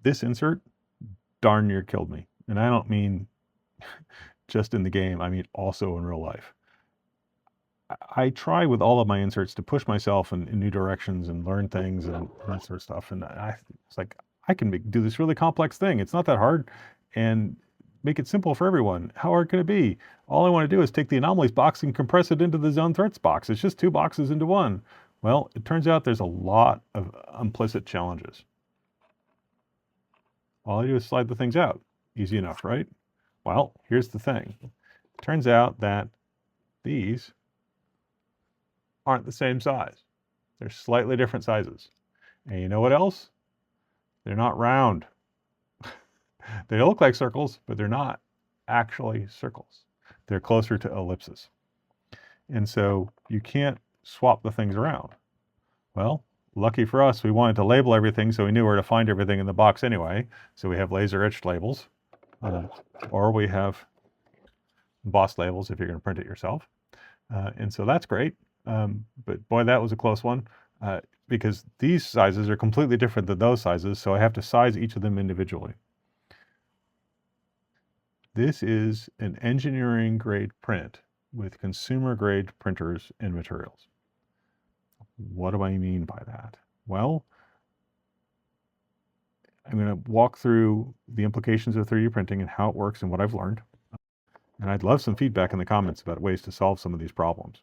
This insert darn near killed me. And I don't mean just in the game, I mean also in real life. I try with all of my inserts to push myself in new directions and learn things and that sort of stuff. And it's like, I can do this really complex thing. It's not that hard. And make it simple for everyone. How hard can it be? All I want to do is take the anomalies box and compress it into the zone threats box. It's just two boxes into one. Well, it turns out there's a lot of implicit challenges. All I do is slide the things out. Easy enough, right? Well, here's the thing. It turns out that these aren't the same size. They're slightly different sizes. And you know what else? They're not round. They look like circles, but they're not actually circles. They're closer to ellipses. And so you can't swap the things around. Well, lucky for us, we wanted to label everything so we knew where to find everything in the box anyway. So we have laser etched labels, or we have embossed labels if you're going to print it yourself. And so that's great. But boy, that was a close one because these sizes are completely different than those sizes. So I have to size each of them individually. This is an engineering grade print with consumer grade printers and materials. What do I mean by that? Well, I'm going to walk through the implications of 3D printing and how it works and what I've learned. And I'd love some feedback in the comments about ways to solve some of these problems,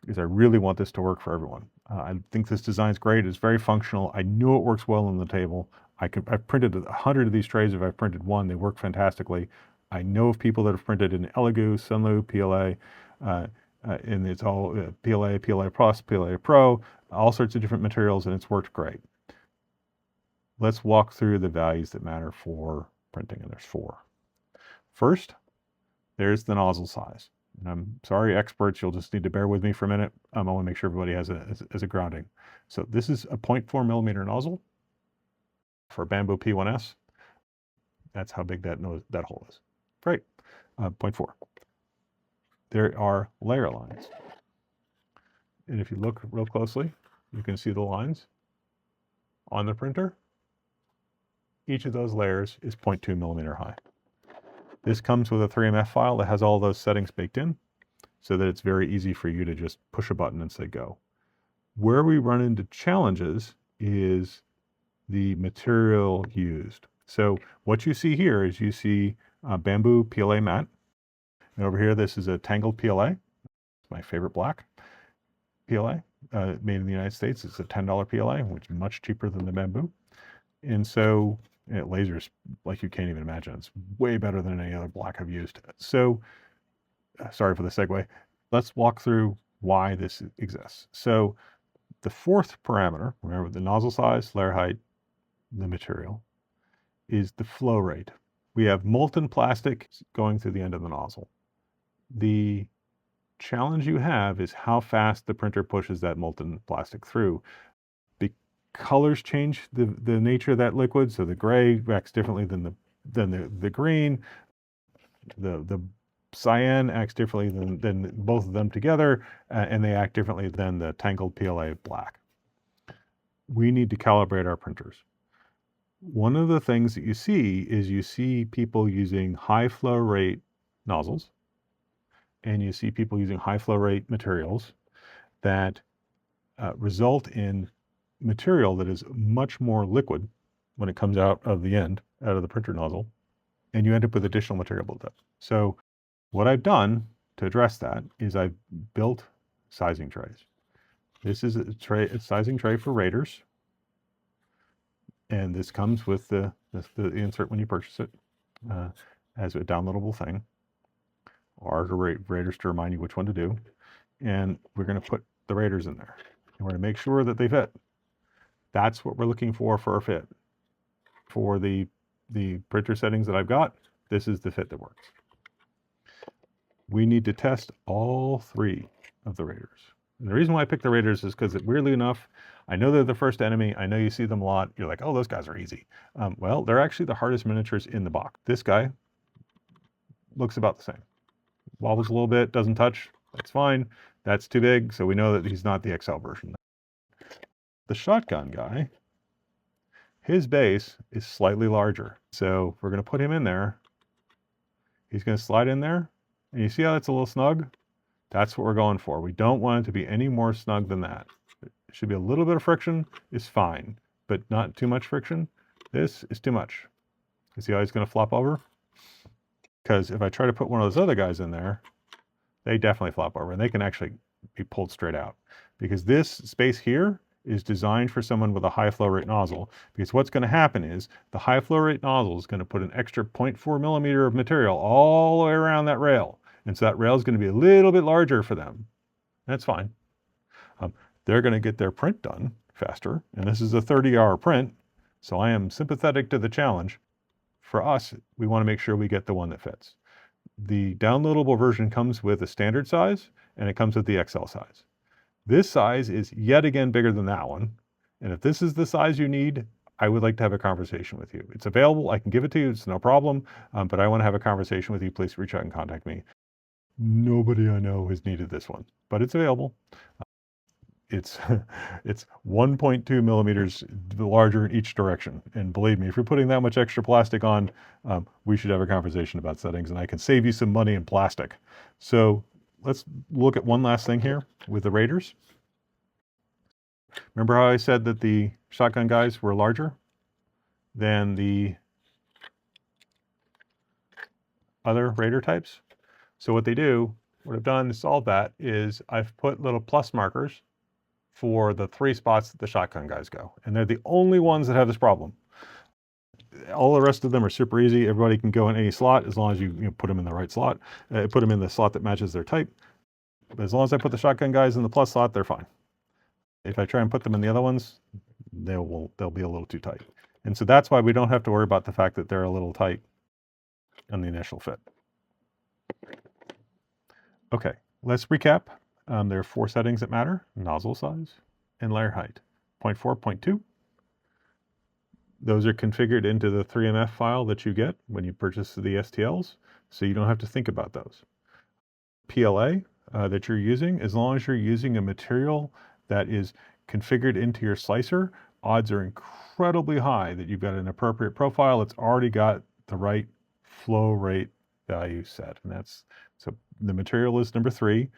because I really want this to work for everyone. I think this design is great. It's very functional. I know it works well on the table. I've printed 100 of these trays. If I've printed one, they work fantastically. I know of people that have printed in Elegoo, Sunloop, PLA, and it's all PLA, PLA Plus, PLA Pro, all sorts of different materials, and it's worked great. Let's walk through the values that matter for printing, and there's 4. First, there's the nozzle size. And I'm sorry, experts, you'll just need to bear with me for a minute. I want to make sure everybody has a grounding. So this is a 0.4 millimeter nozzle for Bamboo P1S. That's how big that hole is. Great, 0.4. There are layer lines. And if you look real closely, you can see the lines on the printer. Each of those layers is 0.2 millimeter high. This comes with a 3MF file that has all those settings baked in so that it's very easy for you to just push a button and say go. Where we run into challenges is the material used. So what you see here is you see bamboo PLA mat. And over here, this is a tangled PLA. It's my favorite black PLA made in the United States. It's a $10 PLA, which is much cheaper than the bamboo. And so it lasers like you can't even imagine. It's way better than any other black I've used. So, sorry for the segue. Let's walk through why this exists. So the 4th parameter, remember the nozzle size, layer height, the material, is the flow rate. We have molten plastic going through the end of the nozzle. The challenge you have is how fast the printer pushes that molten plastic through. Colors change the nature of that liquid, so the gray acts differently than the green. The cyan acts differently than both of them together, and they act differently than the tangled PLA black. We need to calibrate our printers. One of the things that you see people using high flow rate nozzles, and you see people using high flow rate materials that result in material that is much more liquid when it comes out of the printer nozzle, and you end up with additional material buildup. So what I've done to address that is I've built sizing trays. This is a sizing tray for Raiders, and this comes with the insert when you purchase it as a downloadable thing, or Raiders to remind you which one to do. And we're going to put the Raiders in there, and we're going to make sure that they fit. That's what we're looking for our fit. For the printer settings that I've got, this is the fit that works. We need to test all 3 of the Raiders. And the reason why I picked the Raiders is because, weirdly enough, I know they're the first enemy. I know you see them a lot. You're like, oh, those guys are easy. Well, they're actually the hardest miniatures in the box. This guy looks about the same. Wobbles a little bit, doesn't touch. That's fine. That's too big, so we know that he's not the XL version. The shotgun guy His base is slightly larger. So we're going to put him in there. He's going to slide in there. And you see how that's a little snug? That's what we're going for. We don't want it to be any more snug than that. It should be a little bit of friction is fine, but not too much friction. This is too much. You see how he's going to flop over? Because if I try to put one of those other guys in there, they definitely flop over and they can actually be pulled straight out. Because this space here is designed for someone with a high flow rate nozzle. Because what's going to happen is the high flow rate nozzle is going to put an extra 0.4 millimeter of material all the way around that rail. And so that rail is going to be a little bit larger for them. That's fine. They're going to get their print done faster. And this is a 30-hour print. So I am sympathetic to the challenge. For us, we want to make sure we get the one that fits. The downloadable version comes with a standard size and it comes with the XL size. This size is yet again bigger than that one. And if this is the size you need, I would like to have a conversation with you. It's available. I can give it to you. It's no problem. But I want to have a conversation with you. Please reach out and contact me. Nobody I know has needed this one, but it's available. It's 1.2 millimeters larger in each direction. And believe me, if you're putting that much extra plastic on, we should have a conversation about settings and I can save you some money in plastic. So let's look at one last thing here with the Raiders. Remember how I said that the shotgun guys were larger than the other Raider types? So what I've done to solve that is I've put little plus markers for the 3 spots that the shotgun guys go. And they're the only ones that have this problem. All the rest of them are super easy. Everybody can go in any slot as long as you put them in the right slot. Put them in the slot that matches their type. But as long as I put the shotgun guys in the plus slot, they're fine. If I try and put them in the other ones, they'll be a little too tight. And so that's why we don't have to worry about the fact that they're a little tight on the initial fit. Okay, let's recap. There are 4 settings that matter: nozzle size and layer height. 0.4, 0.2. Those are configured into the 3MF file that you get when you purchase the STLs, so you don't have to think about those. PLA that you're using, as long as you're using a material that is configured into your slicer, odds are incredibly high that you've got an appropriate profile. It's already got the right flow rate value set, and so the material is number 3.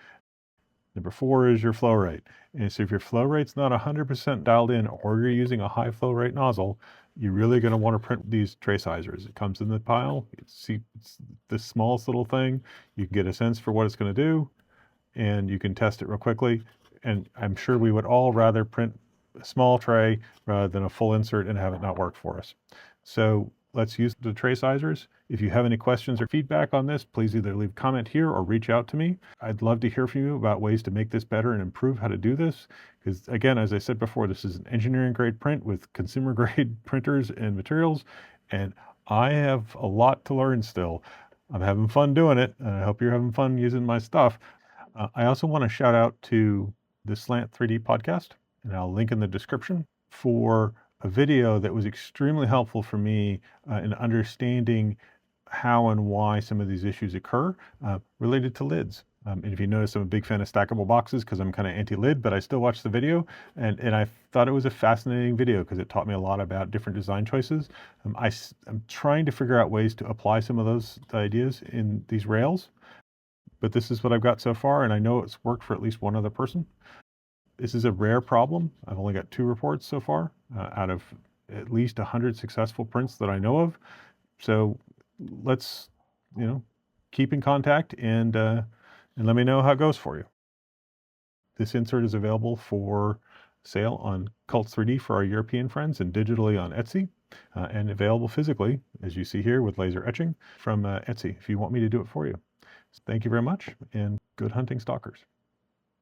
Number 4 is your flow rate. And so if your flow rate's not 100% dialed in or you're using a high flow rate nozzle, you're really going to want to print these tray sizers. It comes in the pile. It's the smallest little thing. You can get a sense for what it's going to do and you can test it real quickly. And I'm sure we would all rather print a small tray rather than a full insert and have it not work for us. So let's use the tray sizers. If you have any questions or feedback on this, please either leave a comment here or reach out to me. I'd love to hear from you about ways to make this better and improve how to do this. Because again, as I said before, this is an engineering grade print with consumer grade printers and materials. And I have a lot to learn still. I'm having fun doing it. And I hope you're having fun using my stuff. I also want to shout out to the Slant 3D podcast, and I'll link in the description for a video that was extremely helpful for me in understanding how and why some of these issues occur related to lids. And if you notice, I'm a big fan of stackable boxes because I'm kind of anti-lid, but I still watched the video and I thought it was a fascinating video because it taught me a lot about different design choices. I'm trying to figure out ways to apply some of those ideas in these rails, but this is what I've got so far, and I know it's worked for at least one other person. This is a rare problem. I've only got 2 reports so far out of at least 100 successful prints that I know of. So let's, keep in contact and let me know how it goes for you. This insert is available for sale on Cults 3D for our European friends and digitally on Etsy and available physically, as you see here, with laser etching from Etsy if you want me to do it for you. So thank you very much and good hunting, stalkers.